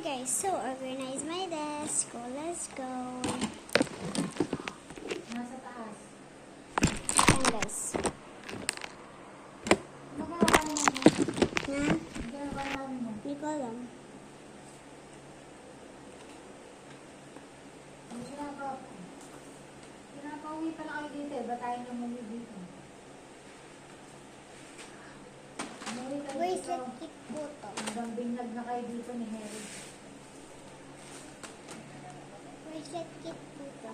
guys, so organize my desk. So let's go. Nasa taas. Canvas. Magkakaroon mo. Na? Magkakaroon mo. Hindi ko alam. Pinapauwi pala kayo dito eh. Ba't tayo na umuwi dito? Umuwi kayo dito. Bracelet kit po to. Hanggang binlag na kayo dito ni Harry. Bracelet kit po to.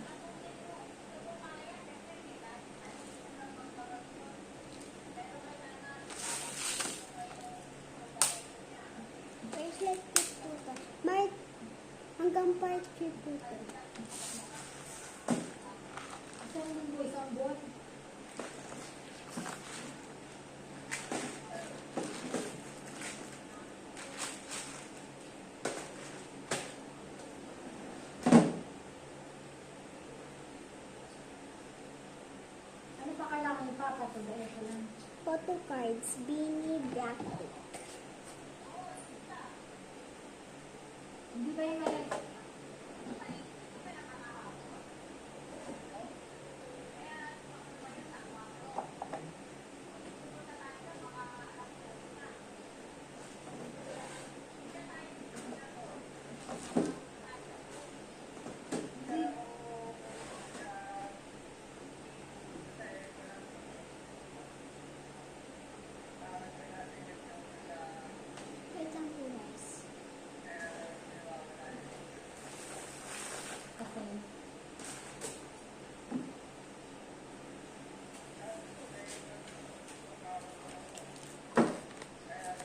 Bracelet kit po to. Hanggang part 3 po to. Isang linggo, isang buwan. Ano pa kailangan ipapatuloy ko lang? Photo cards, beanie, bracket. Hindi ba yung